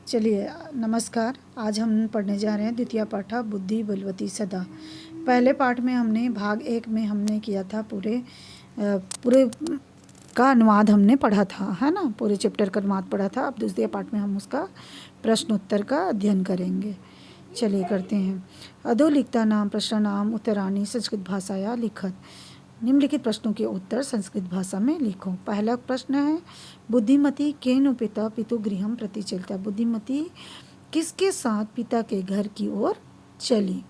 चलिए नमस्कार। आज हम पढ़ने जा रहे हैं द्वितीय पाठ बुद्धि बलवती सदा। पहले पाठ में हमने भाग 1 में हमने किया था पूरे का अनुवाद हमने पढ़ा था, है ना, पूरे चैप्टर का अनुवाद पढ़ा था। अब दूसरे पाठ में हम उसका प्रश्न उत्तर का अध्ययन करेंगे। चलिए करते हैं। अधोलिखिता नाम प्रश्नानाम उत्तराणि संस्कृत भाषाया लिखत। निम्नलिखित प्रश्नों के उत्तर संस्कृत भाषा में लिखो। पहला प्रश्न है, बुद्धिमती केन पिता पितु गृहम प्रति चलता। बुद्धिमती किसके साथ पिता के घर की ओर चली।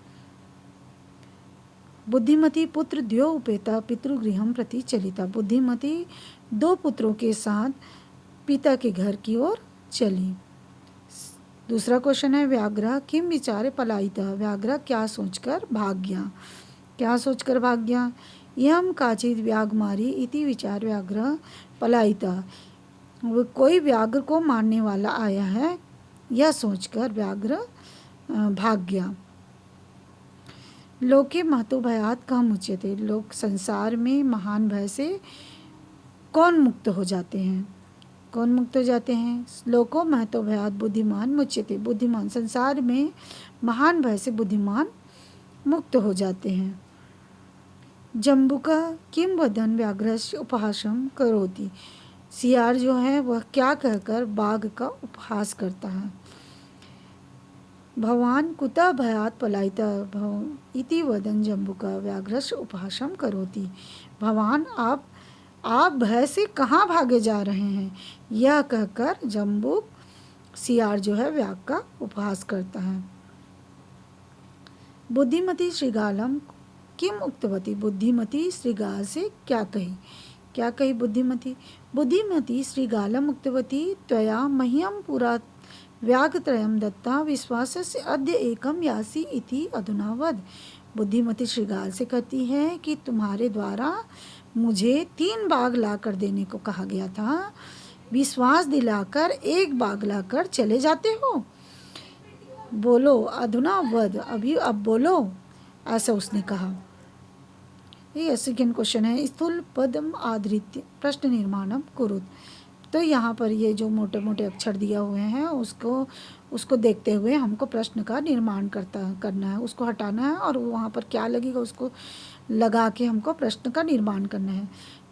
बुद्धिमती पुत्र द्यो उपेता पितृगृहम प्रति चलिता। बुद्धिमती 2 पुत्रों के साथ पिता के घर की ओर चली। दूसरा क्वेश्चन है, व्याघ्र किम विचारे पलायिता। व्याघ्र क्या सोचकर भाग गया। क्या सोचकर भाग गया। यम काचित व्याघ्रमारी इति विचार व्याघ्र पलायिता। कोई व्याघ्र को मारने वाला आया है, यह सोचकर व्याघ्र भाग गया। लोके महतो भयात कहाँ मुच्यते। लोग संसार में महान भय से कौन मुक्त हो जाते हैं। कौन मुक्त हो जाते हैं। लोको महतो भयात बुद्धिमान मुच्यते। बुद्धिमान संसार में महान भय से बुद्धिमान मुक्त हो जाते हैं। जम्बुका किम वदन व्याघ्रस्य उपहासम करोति। सियार जो है वह क्या कहकर बाघ का उपहास करता है। भवान कुतः भयात पलायिता इति वदन जम्बुका व्याघ्रस्य उपहासम करोति। भवान आप भय से कहाँ भागे जा रहे हैं, यह कहकर जम्बुक सियार जो है व्याघ्र का उपहास करता है। बुद्धिमती श्रीगालम किम उक्तवती। बुद्धिमती श्रीगाल से क्या कही। बुद्धिमती श्रीगालम उक्तवती त्वया मह्यम पुरा व्याघ्रत्रयं दत्ता विश्वासस्य अद्य एकम यासि इति अधुना वद। बुद्धिमती श्रीगाल से कहती है कि तुम्हारे द्वारा मुझे 3 बाघ लाकर देने को कहा गया था, विश्वास दिलाकर 1 बाघ लाकर चले जाते हो। बोलो अधुना वद, अभी अब बोलो, ऐसा उसने कहा। ये सेकेंड क्वेश्चन है, स्थूल पदम आधृत्य प्रश्न निर्माणम कुरुत। तो यहाँ पर ये जो मोटे मोटे अक्षर दिया हुए हैं उसको देखते हुए हमको प्रश्न का निर्माण करना है, उसको हटाना है और वहाँ पर क्या लगेगा उसको लगा के हमको प्रश्न का निर्माण करना है।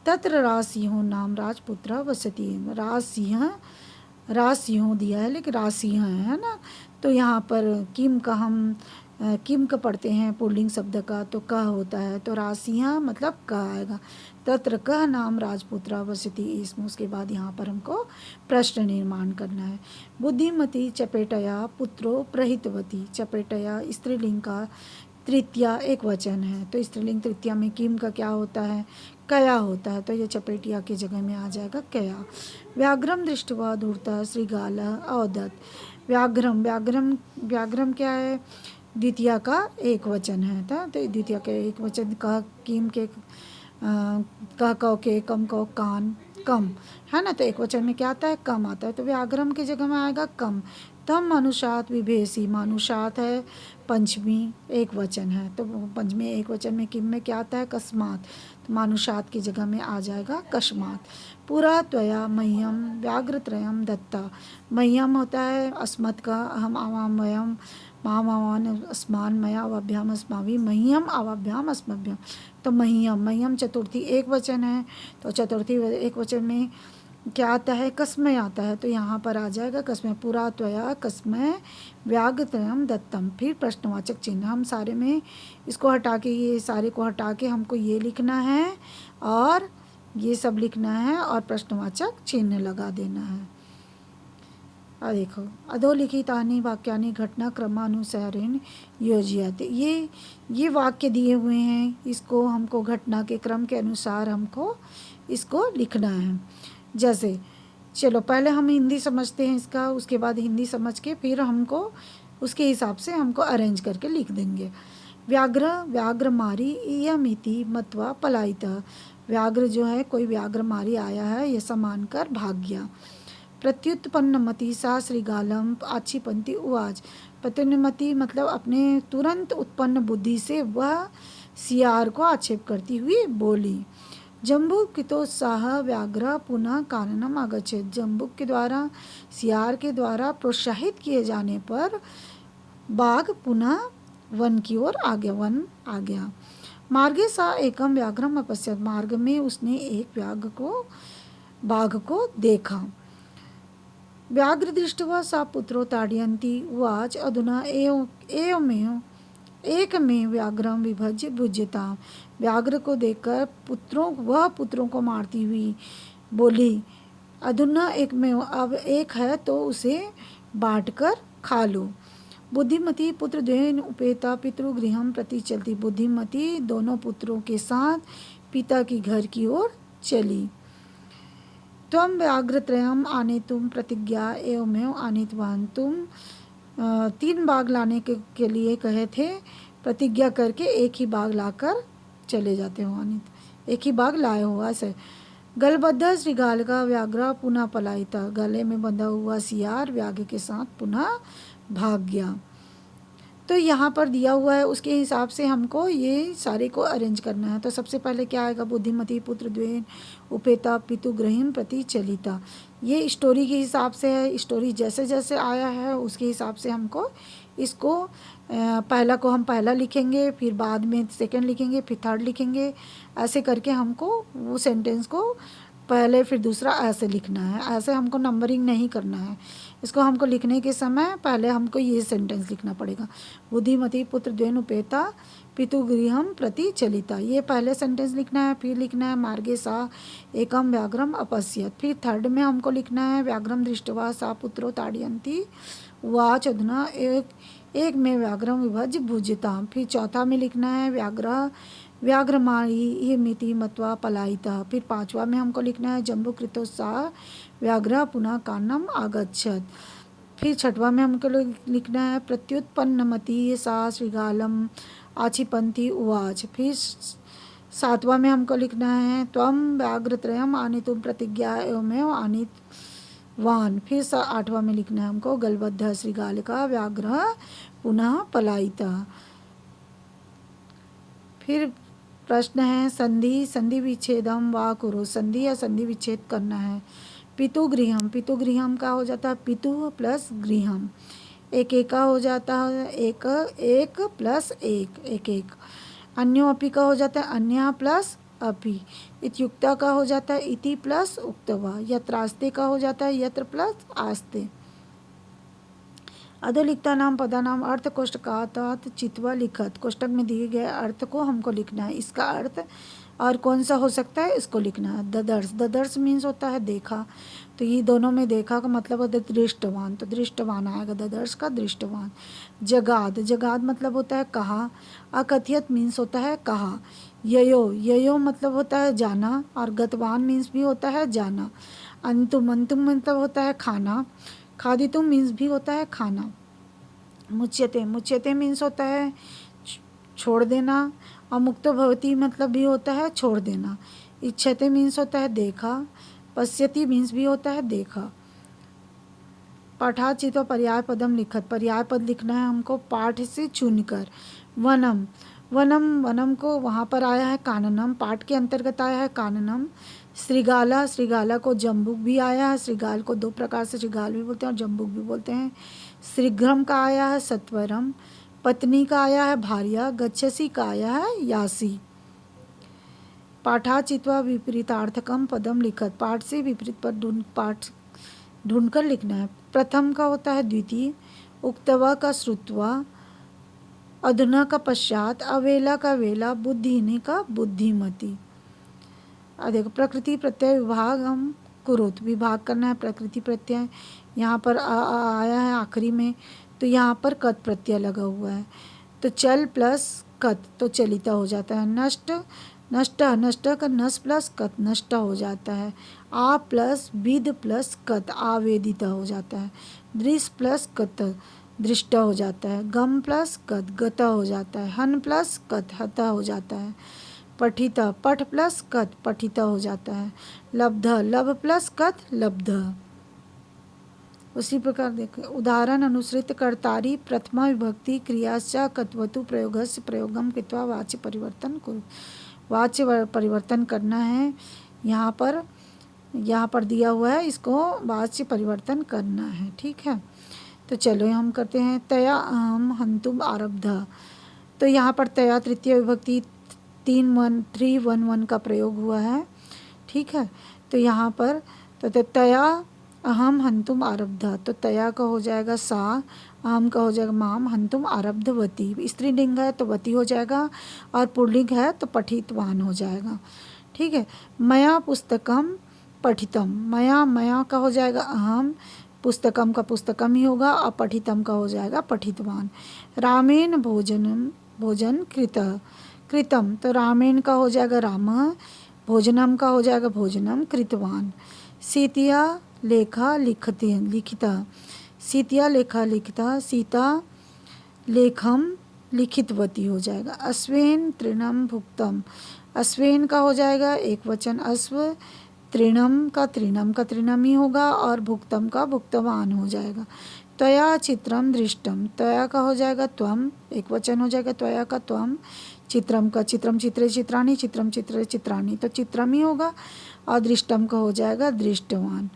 तत्र राजसिंहो नाम राजपुत्र वसति। राजसिंहो दिया है लेकिन राजसिंह है ना। तो यहाँ पर किम का पढ़ते हैं पुल्लिंग शब्द का तो क होता है, तो राजसिंह मतलब क आएगा। तत्र कह नाम राजपुत्र वसति, इसमें उसके बाद यहाँ पर हमको प्रश्न निर्माण करना है। बुद्धिमती चपेटया पुत्रो प्रहितवती। चपेटया स्त्रीलिंग का तृतीया एक वचन है, तो स्त्रीलिंग तृतीया में किम का क्या होता है, कया होता है, तो ये चपेटिया की जगह में आ जाएगा कया। व्याघ्रम दृष्टवा धूर्ता श्रीगाल अवदत। व्याघ्रम क्या है, द्वितीया का एक वचन है। तो द्वितीया के एक वचन कह किम के कह कौ के कम कौ कान कम है ना, तो एक वचन में क्या आता है, कम आता है, तो व्याघ्रम की जगह में आएगा कम। तम मनुषात विभेसी। मनुषात है पंचमी एक वचन है, तो पंचमी एक वचन में किम में क्या आता है, कस्मात, तो मानुषात की जगह में आ जाएगा कस्मात। पूरा त्वया मह्यम व्याघ्रत्रयम दत्ता। मह्यम होता है अस्मत् का, अहम आवाम वयम महामावान अस्मान मया अवाभ्याम अस्माभि मह्यम अवाभ्याम अस्मभ्यम। तो मह्यम चतुर्थी एक वचन है, तो चतुर्थी एक वचन में क्या आता है, कस्मय आता है, तो यहाँ पर आ जाएगा कस्मय। पूरा त्वया कस्मय व्याघ्रत्रयम दत्तम। फिर प्रश्नवाचक चिन्ह, हम सारे में इसको हटा के, ये सारे को हटा के हमको ये लिखना है और ये सब लिखना है और प्रश्नवाचक चिन्ह लगा देना है। देखो अधोलिखितानि वाक्यानि घटना क्रमानुसारेण योजयते। ये वाक्य दिए हुए हैं, इसको हमको घटना के क्रम के अनुसार हमको इसको लिखना है। जैसे चलो पहले हम हिंदी समझते हैं इसका, उसके बाद हिंदी समझ के फिर हमको उसके हिसाब से हमको अरेंज करके लिख देंगे। व्याघ्रमारी इयमिति मत्वा पलायिता। व्याघ्र जो है कोई व्याघ्रमारी आया है ये समान कर भाग गया। प्रत्युत्पन्नमति सा श्रीगालम आक्षिपन्ति उवाच। प्रत्युन्नमति मतलब अपने तुरंत उत्पन्न बुद्धि से वह सियार को आक्षेप करती हुई बोली। जम्बुकितोत्साह व्याघ्र पुनः काननम आगच्छेत्। जम्बुक के द्वारा, सियार के द्वारा प्रोत्साहित किए जाने पर बाघ पुनः वन की ओर आ गया। मार्गे सा एकम व्याघ्रम अपश्यत। मार्ग में उसने एक बाघ को देखा। व्याघ्र दृष्ट्वा सा पुत्रो ताडयन्ती उवाच अधुना एवमेव एकमेव व्याघ्रम विभज्य भुज्यता। व्याघ्र को देखकर पुत्रों को मारती हुई बोली, अधुना एक में अब एक है तो उसे बांटकर खा लो। बुद्धिमती पुत्र द्वयेन उपेता पितृगृहं प्रति चलती। बुद्धिमती दोनों पुत्रों के साथ पिता की घर की ओर चली। त्वं व्याघ्रत्रयम् आनेतुं प्रतिज्ञा एवमेव आनीतवान्। तुम 3 बाघ लाने के लिए कहे थे, प्रतिज्ञा करके एक ही बाघ लाकर चले जाते हो। आनित एक ही बाघ लाए हो। ऐसे गलबद्ध श्रृगाल का व्याघ्र पुनः पलायिता। गले में बंधा हुआ सियार व्याघ्र के साथ पुनः भाग गया। तो यहाँ पर दिया हुआ है, उसके हिसाब से हमको ये सारे को अरेंज करना है। तो सबसे पहले क्या आएगा, बुद्धिमती पुत्र द्वयेन उपेता पितुगृहं प्रति चलिता। ये स्टोरी के हिसाब से है। स्टोरी जैसे जैसे आया है उसके हिसाब से हमको इसको पहला को हम पहला लिखेंगे, फिर बाद में सेकंड लिखेंगे, फिर थर्ड लिखेंगे। ऐसे करके हमको वो सेंटेंस को पहले फिर दूसरा ऐसे लिखना है। ऐसे हमको नंबरिंग नहीं करना है। इसको हमको लिखने के समय पहले हमको ये सेंटेंस लिखना पड़ेगा, बुद्धिमती पुत्र द्वयेन उपेता पितुगृहं प्रति चलिता। ये पहले सेंटेंस लिखना है। फिर लिखना है मार्गे सा एकम व्याघ्रम अपश्यत। फिर थर्ड में हमको लिखना है व्याघ्रम दृष्ट्वा सा पुत्रो ताडयन्ती उवाच अधुना एक में व्याघ्रम विभज्य भुज्यताम्। फिर चौथा में लिखना है व्याघ्रमाणिमिति मत्वा पलायिता। फिर 5वां में हमको लिखना है जम्बुकृतोत्साह व्याघ्र पुनः काननम आगच्छत्। फिर 6वां में हमको लिखना है प्रत्युत्पन्नमति सा श्रृगालम आक्षिपन्ती उवाच। फिर 7वां में हमको लिखना है त्वं व्याघ्रत्रयम् आनेतुं प्रतिज्ञा एवमेव आनीतवान्। फिर 8वां में लिखना है हमको गलबद्ध श्रृगाल का व्याघ्र पुनः पलायिता। फिर प्रश्न है संधि विच्छेदम वा कुरु। संधि या संधि विच्छेद करना है। पितुगृहम का हो जाता है पितु प्लस गृहम। एक का हो जाता है एक प्लस एक। अन्योपि का हो जाता है अन्य प्लस अपि। इत्युक्ता का हो जाता है इति प्लस उक्तवा। यत्रास्ते का हो जाता है यत्र प्लस आस्ते। अधोलिखिता नाम पदानाम अर्थ कोष्टकात चित्वा लिखत। कोष्टक में दिए गए अर्थ को हमको लिखना है। इसका अर्थ और कौन सा हो सकता है इसको लिखना है। ददर्श मीन्स होता है देखा। तो ये दोनों में देखा का मतलब होता है दृष्टवान। तो दृष्टवान आएगा ददर्श का दृष्टवान। जगाद मतलब होता है कहा। अकथयत मीन्स होता है कहा। ययो मतलब होता है जाना। और गतवान मीन्स भी होता है जाना। अंतुम मतलब होता है खाना। खादितुम मीन्स भी होता है खाना। मुच्यते मीन्स होता है छोड़ देना। और मुक्तो भवति मतलब भी होता है छोड़ देना। इच्छते मीन्स होता है देखा। पश्यति मीन्स भी होता है देखा। पाठाचित चित्वा पर्याय पदम लिखत। पर्याय पद लिखना है हमको पाठ से चुनकर। वनम को वहाँ पर आया है काननम। पाठ के अंतर्गत आया है काननम। श्रृगाला को जम्बुक भी आया है। श्रृगाल को 2 प्रकार से श्रृगाल भी बोलते हैं और जम्बुक भी बोलते हैं। श्रीघ्रम का आया है सत्वरम। पत्नी का आया है भार्या। गच्छसि का आया है यासी। पाठाचित्वा विपरीतार्थकम पदम लिखत। पाठ से विपरीत पर पाठ ढूंढकर लिखना है। प्रथम का होता है द्वितीय। उक्तवा का श्रुत्वा। अधुना का पश्चात। अवेला का वेला। बुद्धिहीनी का बुद्धिमती। देखो प्रकृति प्रत्यय विभाग हम कुरुत विभाग करना है। प्रकृति प्रत्यय यहाँ पर आया है आखिरी में। तो यहाँ पर कत प्रत्यय लगा हुआ है। तो चल प्लस कत तो चलिता हो जाता है। नष्ट का नस प्लस कत नष्ट हो जाता है। आ प्लस विद प्लस कत आवेदिता हो जाता है। दृश प्लस कत दृष्टा हो जाता है। गम प्लस कत गता हो जाता है। हन प्लस कत हता हो जाता है। पठिता पठ प्लस कत पठिता हो जाता है। लब्ध लब प्लस कत लब्ध। उसी प्रकार देखें उदाहरण अनुसृत कर्तारी प्रथमा विभक्ति क्रियाश्च कत्वतु प्रयोगस्य प्रयोगम कृत्वा वाच्य परिवर्तन कुरु। वाच्य परिवर्तन करना है। यहाँ पर दिया हुआ है, इसको वाच्य परिवर्तन करना है। ठीक है, तो चलो हम करते हैं। तया अहम हंतुम आरब्धा। तो यहाँ पर तया तृतीय विभक्ति 3-1 का प्रयोग हुआ है। ठीक है, तो यहाँ पर तो तया अहम हंतुम आरब्धा, तो तया का हो जाएगा सा, अहम का हो जाएगा माम, हंतुम आरब्धवती। स्त्रीलिंग है तो वती हो जाएगा, और पुल्लिंग है तो पठितवान हो जाएगा। ठीक है, मया पुस्तकम पठितम। मया का हो जाएगा अहम, पुस्तकम का पुस्तकम ही होगा, और पठितम का हो जाएगा पठितवान। रामेण भोजन कृतम, तो रामेण का हो जाएगा राम, भोजनम का हो जाएगा भोजनम, कृतवान। सीतिया लेखा लिखिता, सीतिया लेखा लिखिता, सीता लेखम लिखितवती हो जाएगा। अश्वेन तृणम भुक्तम, अश्वेन का हो जाएगा एक वचन अश्व, तृणम का तृणम ही होगा, और भुक्तम का भुक्तवान हो जाएगा। त्वया चित्रम दृष्टम, त्वया का हो जाएगा त्वम, एक वचन हो जाएगा त्वया का त्वम, चित्रम का चित्रम चित्रे चित्राणी, चित्रम चित्रे चित्राणी, तो चित्रम ही होगा, और दृष्टम का हो जाएगा दृष्टवान।